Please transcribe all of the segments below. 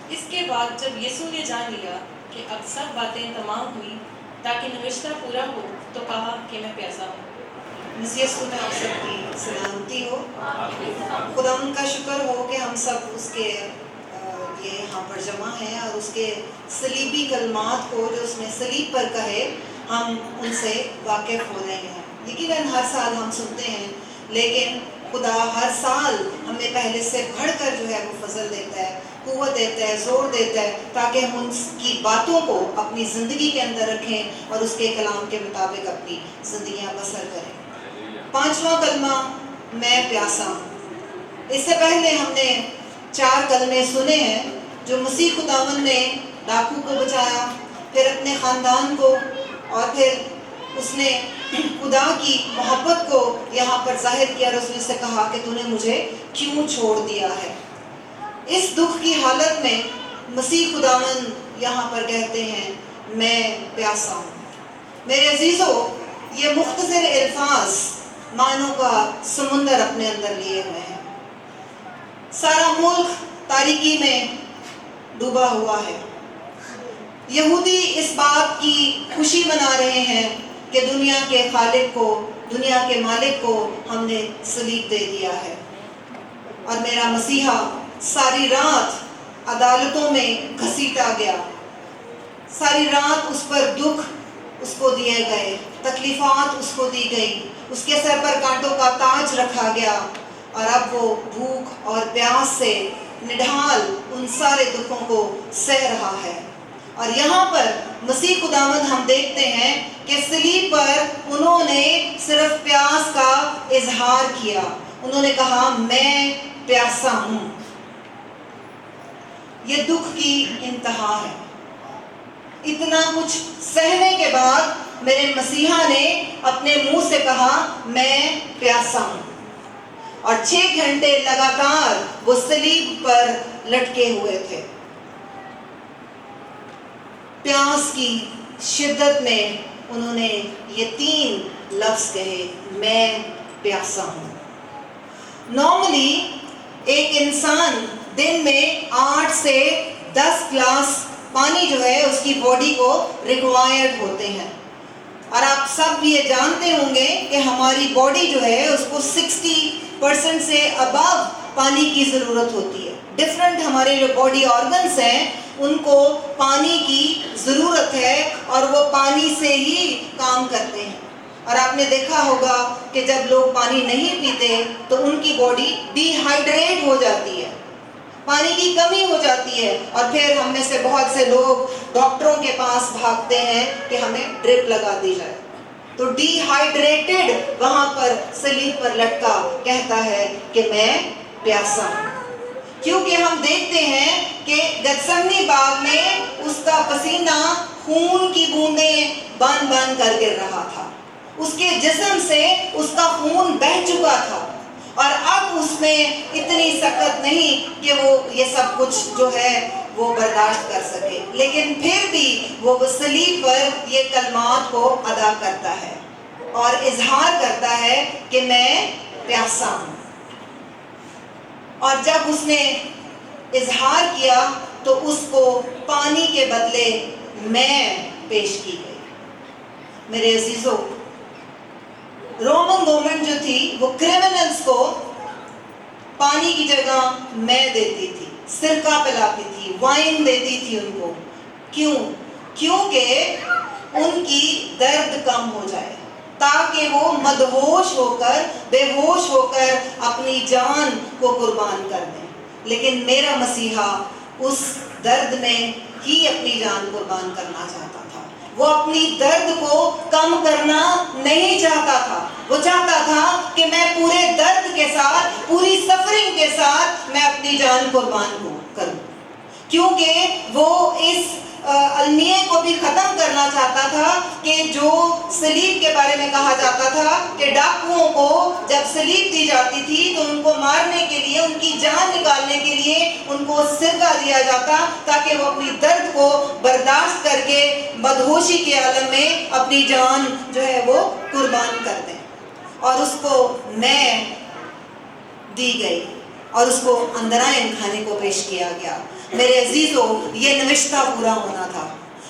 اس کے بعد جب یسوع نے جان لیا کہ اب سب باتیں تمام ہوئی تاکہ نوشتہ پورا ہو تو کہا کہ میں پیاسا ہوں۔ مسیح یسوع میں آپ سب کی سلامتی ہو۔ خدا ان کا شکر ہو کہ ہم سب اس کے یہ یہاں پر جمع ہیں اور اس کے صلیبی کلمات کو جو اس نے صلیب پر کہے ہم ان سے واقف ہو رہے ہیں۔ یقیناً ہر سال ہم سنتے ہیں، لیکن خدا ہر سال ہمیں پہلے سے بڑھ کر جو ہے وہ فضل دیتا ہے، قوت دیتا ہے، زور دیتا ہے، تاکہ ہم ان کی باتوں کو اپنی زندگی کے اندر رکھیں اور اس کے کلام کے مطابق اپنی زندگیاں بسر کریں۔ 5واں کلمہ، میں پیاسا ہوں۔ اس سے پہلے ہم نے 4 کلمے سنے ہیں جو مسیح خداوند نے ڈاکو کو بچایا، پھر اپنے خاندان کو، اور پھر اس نے خدا کی محبت کو یہاں پر ظاہر کیا اور اس نے سے کہا کہ تو نے مجھے کیوں چھوڑ دیا ہے۔ اس دکھ کی حالت میں مسیح خداوند یہاں پر کہتے ہیں میں پیاسا ہوں۔ میرے عزیزو، یہ مختصر الفاظ معنوں کا سمندر اپنے اندر لیے ہوئے ہیں۔ سارا ملک تاریکی میں ڈوبا ہوا ہے۔ یہودی اس بات کی خوشی منا رہے ہیں کہ دنیا کے خالق کو، دنیا کے مالک کو ہم نے صلیب دے دیا ہے، اور میرا مسیحا ساری رات عدالتوں میں گھسیٹا گیا، ساری رات اس پر دکھ اس کو دیے گئے، تکلیفات اس کو دی گئی، اس کے سر پر کانٹوں کا تاج رکھا گیا، اور اب وہ بھوک اور پیاس سے نڈھال ان سارے دکھوں کو سہ رہا ہے۔ اور یہاں پر مسیح خداوند ہم دیکھتے ہیں کہ صلیب پر انہوں نے صرف پیاس کا اظہار کیا، انہوں نے کہا میں پیاسا ہوں۔ یہ دکھ کی انتہا ہے۔ اتنا کچھ سہنے کے بعد میرے مسیحا نے اپنے منہ سے کہا میں پیاسا ہوں، اور 6 گھنٹے لگاتار وہ صلیب پر لٹکے ہوئے تھے۔ پیاس کی شدت میں انہوں نے یہ 3 لفظ کہے، میں پیاسا ہوں۔ نارملی ایک انسان دن میں 8 سے 10 گلاس پانی جو ہے اس کی باڈی کو ریکوائرڈ ہوتے ہیں، اور آپ سب یہ جانتے ہوں گے کہ ہماری باڈی جو ہے اس کو 60% سے ابو پانی کی ضرورت ہوتی ہے۔ ڈفرینٹ ہمارے جو باڈی آرگنس ہیں ان کو پانی کی ضرورت ہے، اور وہ پانی سے ہی کام کرتے ہیں۔ اور آپ نے دیکھا ہوگا کہ جب لوگ پانی نہیں پیتے تو ان کی باڈی ڈی ہائیڈریٹ ہو جاتی ہے، پانی کی کمی ہو جاتی ہے، اور پھر ہم میں سے بہت سے لوگ ڈاکٹروں کے پاس بھاگتے ہیں کہ ہمیں ڈرپ لگا دی جائے۔ تو ڈی ہائیڈریٹڈ وہاں پر صلیب پر لٹکا کہتا ہے کہ میں پیاسا ہوں، کیونکہ ہم دیکھتے ہیں کہ گتسمنی باغ میں اس کا پسینہ خون کی بوندیں بن بن کر گر رہا تھا، اس کے جسم سے اس کا خون بہہ چکا تھا، اور اب اس میں اتنی سکت نہیں کہ وہ یہ سب کچھ جو ہے وہ برداشت کر سکے، لیکن پھر بھی وہ صلیب پر یہ کلمات کو ادا کرتا ہے اور اظہار کرتا ہے کہ میں پیاسا ہوں۔ اور جب اس نے اظہار کیا تو اس کو پانی کے بدلے میں پیش کی گئی۔ میرے عزیزو، رومن گورنمنٹ جو تھی وہ کرمنلز کو پانی کی جگہ میں دیتی تھی، سرکہ پلاتی تھی، وائن دیتی تھی ان کو۔ کیوں؟ کیونکہ ان کی درد کم ہو جائے، تاکہ وہ مدہوش ہو کر، بے ہوش ہو کر اپنی جان کو قربان کر دیں۔ لیکن میرا مسیحا اس درد میں ہی اپنی جان قربان کرنا چاہتا تھا، وہ اپنی درد کو کم کرنا نہیں چاہتا تھا، وہ چاہتا تھا کہ میں پورے درد کے ساتھ، پوری سفرنگ کے ساتھ میں اپنی جان قربان کروں، کیونکہ وہ اس المیے کو بھی ختم کرنا چاہتا تھا کہ جو صلیب کے بارے میں کہا جاتا تھا کہ ڈاکوؤں کو جب صلیب دی جاتی تھی تو ان کو مارنے کے لیے، ان کی جان نکالنے کے لیے ان کو سرکہ دیا جاتا، تاکہ وہ اپنی درد کو برداشت کر کے بدہوشی کے عالم میں اپنی جان جو ہے وہ قربان کر دیں، اور اس کو میں دی گئی۔ اور اس کو اندرائن کھانے کو پیش کیا گیا۔ میرے عزیزو، یہ نوشتہ پورا ہونا تھا۔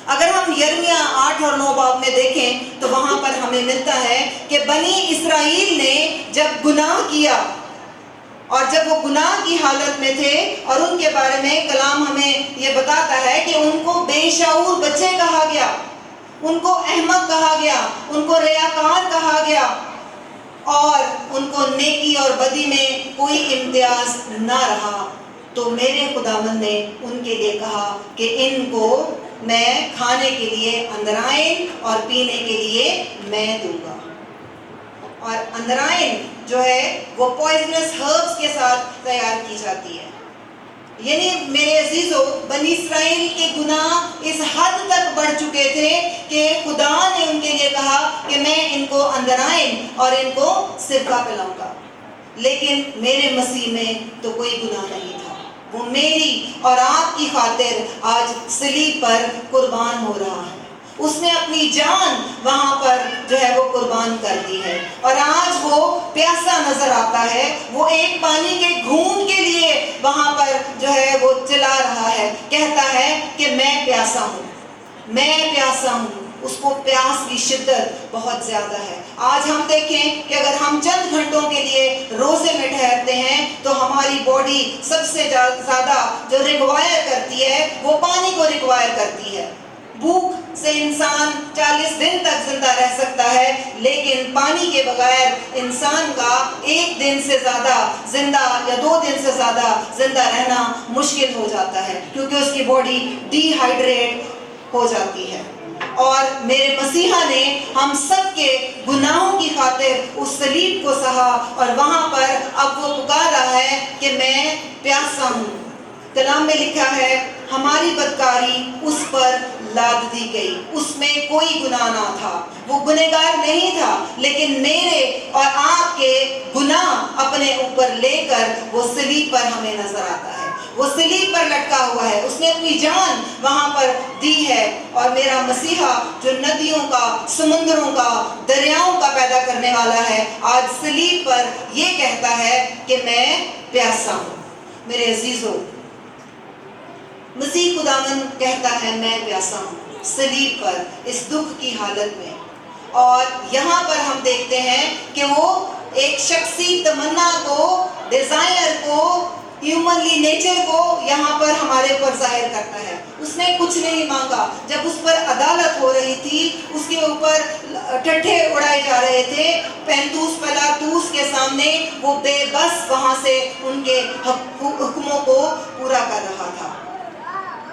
اگر ہم یرمیہ 8 اور 9 باب میں دیکھیں تو وہاں پر ہمیں ملتا ہے کہ بنی اسرائیل نے جب گناہ کیا اور جب وہ گناہ کی حالت میں تھے، اور ان کے بارے میں کلام ہمیں یہ بتاتا ہے کہ ان کو بے شعور بچے کہا گیا، ان کو احمق کہا گیا، ان کو ریاکار کہا گیا، اور ان کو نیکی اور بدی میں کوئی امتیاز نہ رہا، تو میرے خداوند نے ان کے لیے کہا کہ ان کو میں کھانے کے لیے اندرائن اور پینے کے لیے میں دوں گا۔ اور اندرائن جو ہے وہ پوائزنس ہربس کے ساتھ تیار کی جاتی ہے۔ یعنی میرے عزیزو، بنی اسرائیل کے گناہ اس حد تک بڑھ چکے تھے کہ خدا نے ان کے لیے کہا کہ میں ان کو اندرائن اور ان کو سرکہ پلاؤں گا، لیکن میرے مسیح میں تو کوئی گناہ نہیں تھا۔ وہ میری اور آپ کی خاطر آج صلیب پر قربان ہو رہا ہے۔ اس نے اپنی جان وہاں پر جو ہے وہ قربان کر دی ہے، اور آج وہ پیاسا نظر آتا ہے، وہ ایک پانی کے گھونٹ کے لیے وہاں پر جو ہے وہ چلا رہا ہے، کہتا ہے کہ میں پیاسا ہوں، میں پیاسا ہوں۔ اس کو پیاس کی شدت بہت زیادہ ہے۔ آج ہم دیکھیں کہ اگر ہم چند گھنٹوں کے لیے روزے میں ٹھہرتے ہیں تو ہماری باڈی سب سے زیادہ جو ریکوائر کرتی ہے وہ پانی کو ریکوائر کرتی ہے۔ بھوک سے انسان 40 دن تک زندہ رہ سکتا ہے، لیکن پانی کے بغیر انسان کا 1 دن سے زیادہ زندہ یا 2 دن سے زیادہ زندہ رہنا مشکل ہو جاتا ہے، کیونکہ اس کی باڈی ڈی ہائیڈریٹ ہو جاتی ہے۔ اور میرے مسیحا نے ہم سب کے گناہوں کی خاطر اس صلیب کو سہا، اور وہاں پر اب وہ پکار رہا ہے کہ میں پیاسا ہوں۔ کلام میں لکھا ہے ہماری بدکاری اس پر لاد دی گئی، اس میں کوئی گناہ نہ تھا، وہ گنہگار نہیں تھا، لیکن میرے اور آپ کے گناہ اپنے اوپر لے کر وہ صلیب پر ہمیں نظر آتا ہے، وہ صلیب پر لٹکا ہوا ہے، اس نے اپنی جان وہاں پر دی ہے۔ اور میرا مسیحا جو ندیوں کا، سمندروں کا، دریاؤں کا پیدا کرنے والا ہے، آج صلیب پر یہ کہتا ہے کہ میں پیاسا ہوں۔ میرے عزیزو، مسیح خداوند کہتا ہے میں پیاسا ہوں صلیب پر اس دکھ کی حالت میں، اور یہاں پر ہم دیکھتے ہیں کہ وہ ایک شخصی تمنا کو، ڈیزائر کو، ہیومنلی نیچر کو یہاں پر ہمارے اوپر ظاہر کرتا ہے۔ اس نے کچھ نہیں مانگا، جب اس پر عدالت ہو رہی تھی، اس کے اوپر ٹھٹھے اڑائے جا رہے تھے، پینتوس پلاطوس کے سامنے وہ بے بس وہاں سے ان کے حکموں کو پورا کر رہا تھا۔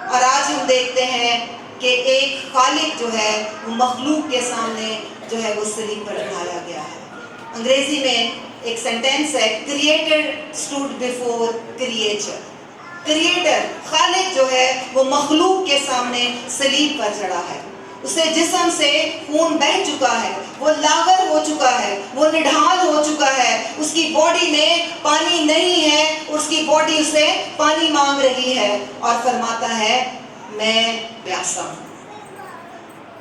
اور آج ہم دیکھتے ہیں کہ ایک خالق جو ہے وہ مخلوق کے سامنے جو ہے وہ صلیب پر لٹکایا گیا ہے۔ انگریزی میں ایک سینٹینس ہے، creator stood before creature. Creator, خالق جو ہے وہ مخلوق کے سامنے صلیب پر چڑھا ہے، اسے جسم سے خون بہہ چکا ہے، وہ لاغر ہو چکا ہے، وہ نڈھال ہو چکا ہے، اس کی باڈی میں پانی نہیں ہے، اس کی باڈی اسے پانی مانگ رہی ہے، اور فرماتا ہے میں پیاسا ہوں۔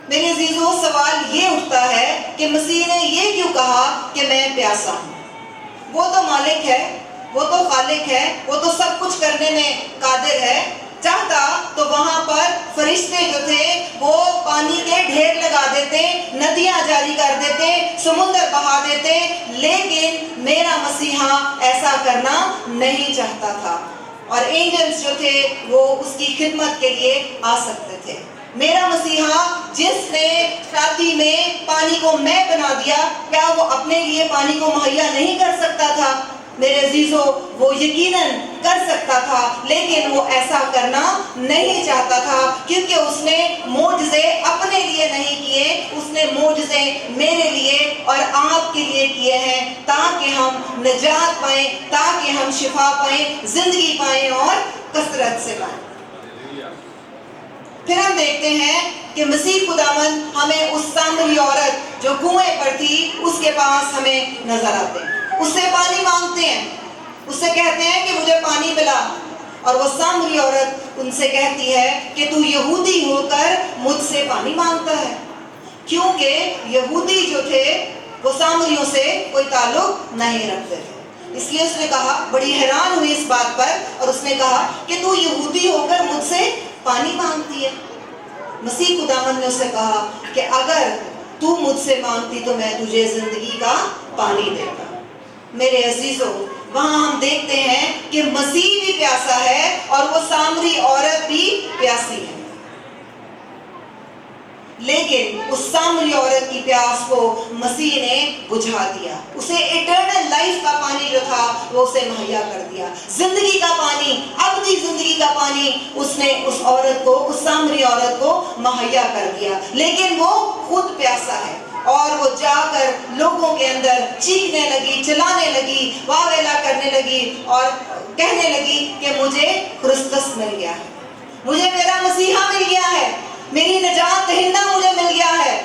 میرے عزیزو، سوال یہ اٹھتا ہے کہ مسیح نے یہ کیوں کہا کہ میں پیاسا ہوں؟ وہ تو مالک ہے، وہ تو خالق ہے، وہ تو سب کچھ کرنے میں قادر ہے، چاہتا تو وہاں پر فرشتے جو تھے وہ پانی کے ڈھیر لگا دیتے، ندیاں جاری کر دیتے، سمندر بہا دیتے، لیکن میرا مسیحا ایسا کرنا نہیں چاہتا تھا، اور اینجلز جو تھے وہ اس کی خدمت کے لیے آ سکتے تھے۔ میرا مسیحا جس نے رات میں پانی کو میں بنا دیا، کیا وہ اپنے لیے پانی کو مہیا نہیں کر سکتا تھا؟ میرے عزیزو، وہ یقیناً کر سکتا تھا، لیکن وہ ایسا کرنا نہیں چاہتا تھا، کیونکہ اس نے معجزے اپنے لیے نہیں کیے، اس نے معجزے میرے لیے اور آپ کے لیے کیے ہیں، تاکہ ہم نجات پائیں، تاکہ ہم شفا پائیں، زندگی پائیں اور کثرت سے پائیں۔ پھر ہم دیکھتے ہیں کہ مسیح خداوند ہمیں اس سامری عورت جو کنویں پر تھی اس کے پاس ہمیں نظر آتے ہیں، اس سے پانی مانگتے ہیں، اس سے کہتے ہیں کہ مجھے پانی پلا، اور وہ سامری عورت ان سے کہتی ہے کہ تو یہودی ہو کر مجھ سے پانی مانگتا ہے، کیونکہ یہودی جو تھے وہ سامریوں سے کوئی تعلق نہیں رکھتے تھے۔ اس لیے اس نے کہا, بڑی حیران ہوئی اس بات پر, اور اس نے کہا کہ تو یہودی ہو کر مجھ سے پانی مانگتی ہے. مسیح خداوند نے اسے کہا کہ اگر تو مجھ سے مانگتی تو میں تجھے زندگی کا پانی دیتا. میرے عزیزوں, وہاں ہم دیکھتے ہیں کہ مسیح بھی پیاسا ہے اور وہ سامری عورت بھی پیاسی ہے, لیکن اس سامری عورت کی پیاس کو مسیح نے بجھا دیا. اسے ایٹرنل لائف کا پانی جو تھا وہ اسے مہیا کر دیا. زندگی کا پانی, ابدی زندگی کا پانی اس نے اس عورت کو, اس سامری عورت کو مہیا کر دیا. لیکن وہ خود پیاسا ہے اور وہ جا کر لوگوں کے اندر چیخنے لگی, چلانے لگی, واویلا کرنے لگی اور کہنے لگی کہ مجھے کرسٹس مل گیا ہے, مجھے میرا مسیحا مل گیا ہے, میری نجات دہندہ مجھے مل گیا ہے.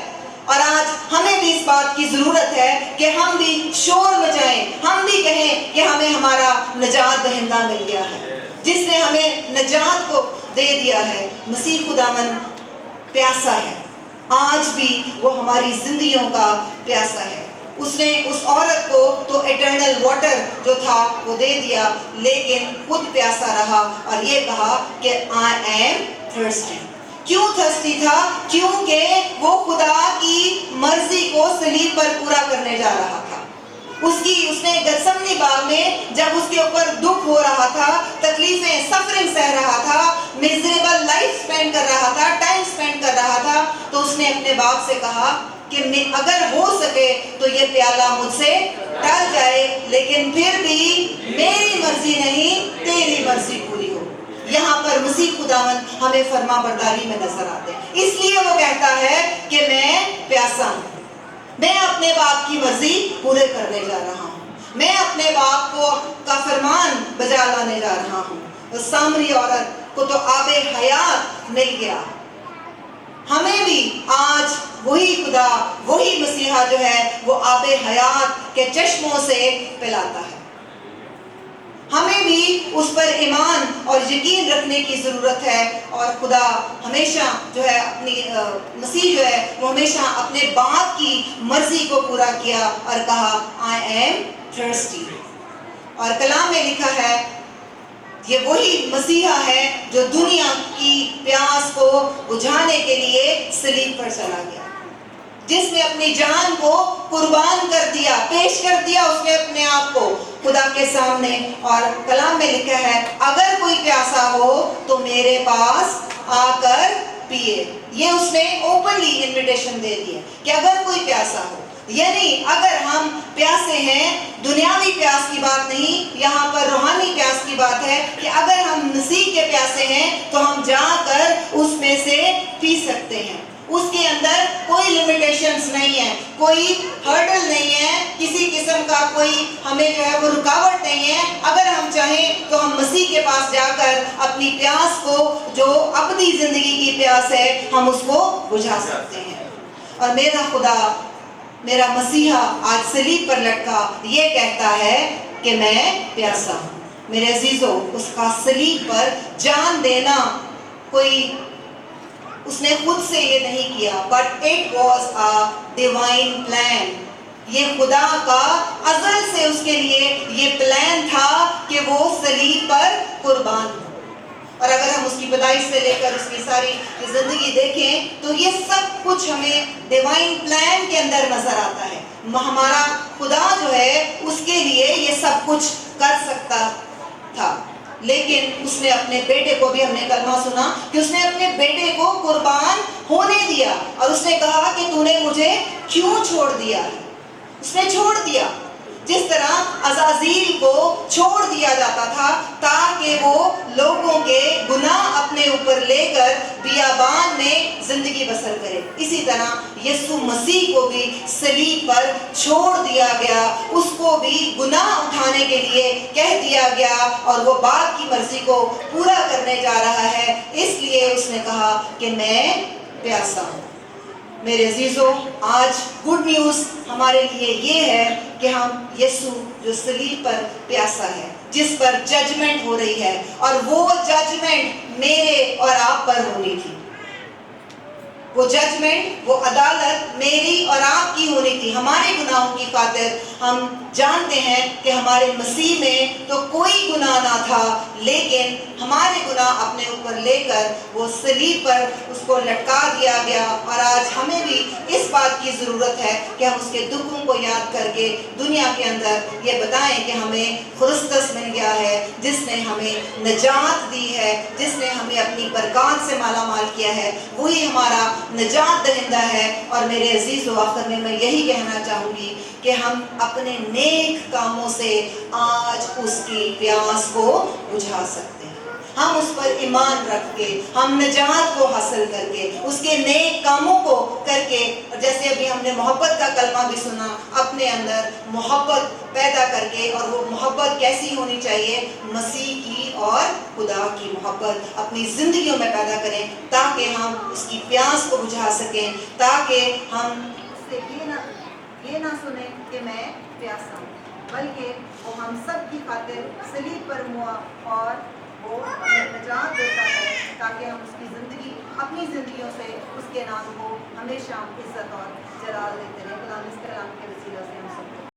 اور آج ہمیں بھی اس بات کی ضرورت ہے کہ ہم بھی شور مچائیں, ہم بھی کہیں کہ ہمیں ہمارا نجات دہندہ مل گیا ہے, جس نے ہمیں نجات کو دے دیا ہے. مسیح خداوند پیاسا ہے, آج بھی وہ ہماری زندگیوں کا پیاسا ہے. اس نے اس عورت کو تو ایٹرنل واٹر جو تھا وہ دے دیا, لیکن خود پیاسا رہا اور یہ کہا کہ I am thirsty. کیوں تھرسٹی تھا؟ کیونکہ وہ خدا کی مرضی کو صلیب پر پورا کرنے جا رہا تھا. اس نے گتسمنی باغ میں جب اس کے اوپر دکھ ہو رہا تھا, تکلیفیں, سفرنگ سہ رہا تھا, میزریبل لائف سپینڈ کر رہا تھا, ٹائم سپینڈ کر رہا تھا, تو اس نے اپنے باپ سے کہا کہ اگر ہو سکے تو یہ پیالہ مجھ سے ٹل جائے, لیکن پھر بھی میری مرضی نہیں تیری مرضی پوری ہو. یہاں پر مسیح خداوند ہمیں فرما برداری میں نظر آتے ہیں. اس لیے وہ کہتا ہے کہ میں پیاسا ہوں, میں اپنے باپ کی مرضی پورے کرنے جا رہا ہوں, میں اپنے باپ کو کا فرمان بجا لانے جا رہا ہوں. سامری عورت کو تو آب حیات مل گیا, ہمیں بھی آج وہی خدا, وہی مسیحا جو ہے وہ آب حیات کے چشموں سے پلاتا ہے. ہمیں بھی اس پر ایمان اور یقین رکھنے کی ضرورت ہے, اور خدا ہمیشہ جو ہے اپنی مسیح جو ہے وہ ہمیشہ اپنے باپ کی مرضی کو پورا کیا اور کہا I am thirsty. اور کلام میں لکھا ہے یہ وہی مسیحا ہے جو دنیا کی پیاس کو بجھانے کے لیے صلیب پر چلا گیا, جس نے اپنی جان کو قربان کر دیا, پیش کر دیا اس نے اپنے آپ کو خدا کے سامنے. اور کلام میں لکھا ہے اگر کوئی پیاسا ہو تو میرے پاس آ کر پیے. یہ اس نے اوپنلی انویٹیشن دے دی کہ اگر کوئی پیاسا ہو, یعنی اگر ہم پیاسے ہیں, دنیاوی پیاس کی بات نہیں, یہاں پر روحانی پیاس کی بات ہے کہ اگر ہم مسیح کے پیاسے ہیں تو ہم جا کر اس میں سے پی سکتے ہیں. اس کے اندر کوئی لیمیٹیشنز نہیں ہے, کوئی ہرڈل نہیں ہے, کسی قسم کا کوئی ہمیں جو ہے وہ رکاوٹ نہیں ہے. اگر ہم چاہیں تو ہم مسیح کے پاس جا کر اپنی پیاس کو, جو ابدی زندگی کی پیاس ہے, ہم اس کو بجھا سکتے ہیں. اور میرا خدا, میرا مسیحا آج صلیب پر لٹکا یہ کہتا ہے کہ میں پیاسا ہوں. میرے عزیزوں, اس کا صلیب پر جان دینا کوئی اس نے خود سے یہ نہیں کیا, but it was a divine plan. یہ خدا کا ازل سے اس کے لیے یہ پلان تھا کہ وہ صلیب پر قربان ہو. اور اگر ہم اس کی پیدائش سے لے کر اس کی ساری زندگی دیکھیں تو یہ سب کچھ ہمیں ڈیوائن پلان کے اندر نظر آتا ہے. ہمارا خدا جو ہے اس کے لیے یہ سب کچھ کر سکتا تھا, لیکن اس نے اپنے بیٹے کو بھی, ہم نے کلمہ سنا کہ اس نے اپنے بیٹے کو قربان ہونے دیا, اور اس نے کہا کہ تو نے مجھے کیوں چھوڑ دیا ہے. اس نے چھوڑ دیا, جس طرح عزازیل کو چھوڑ دیا جاتا تھا تاکہ وہ لوگوں کے گناہ اپنے اوپر لے کر بیابان میں زندگی بسر کرے, اسی طرح یسوع مسیح کو بھی صلیب پر چھوڑ دیا گیا, اس کو بھی گناہ اٹھانے کے لیے کہہ دیا گیا, اور وہ باپ کی مرضی کو پورا کرنے جا رہا ہے. اس لیے اس نے کہا کہ میں پیاسا ہوں. میرے عزیزوں, آج گڈ نیوز ہمارے لیے یہ ہے کہ ہم یسوع جو صلیب پر پیاسا ہے, جس پر ججمنٹ ہو رہی ہے, اور وہ ججمنٹ میرے اور آپ پر ہونی تھی. وہ ججمنٹ، وہ عدالت میری اور آپ کی ہونی تھی ہمارے گناہوں کی خاطر۔ ہم جانتے ہیں کہ ہمارے مسیح میں تو کوئی گناہ نہ تھا، لیکن ہمارے گناہ اپنے اوپر لے کر وہ صلیب پر اس کو لٹکا دیا گیا، اور آج ہمیں بھی اس بات کی ضرورت ہے کہ ہم اس کے دکھوں کو یاد کر کے دنیا کے اندر یہ بتائیں کہ ہمیں خرستس مل گیا ہے، جس نے ہمیں نجات دی ہے، جس نے ہمیں اپنی برکات سے مالا مال کیا ہے، وہی ہمارا نجات دہندہ ہے۔ اور میرے عزیز و آخر میں یہی کہنا چاہوں گی کہ ہم اپنے نیک کاموں سے آج اس کی پیاس کو بجھا سکتے ہیں۔ ہم اس پر ایمان رکھ کے، ہم نجات کو حاصل کر کے، اس کے نیک کاموں کو کر کے، اور جیسے ابھی ہم نے محبت کا کلمہ بھی سنا، اپنے اندر محبت پیدا کر کے، اور وہ محبت کیسی ہونی چاہیے؟ مسیح کی اور خدا کی محبت اپنی زندگیوں میں پیدا کریں، تاکہ ہم اس کی پیاس کو بجھا سکیں، تاکہ ہم اس سے یہ نہ سنیں کہ میں پیاسا ہوں، بلکہ وہ ہم سب کی خاطر صلیب پر ہوا اور وہ ہمیں نجات دیتا ہے، تاکہ ہم اس کی زندگی، اپنی زندگیوں سے اس کے نام کو ہمیشہ عزت اور جلال دیتے رہیں۔ خدا اس کلام کے وسیلہ سے ہم سب کو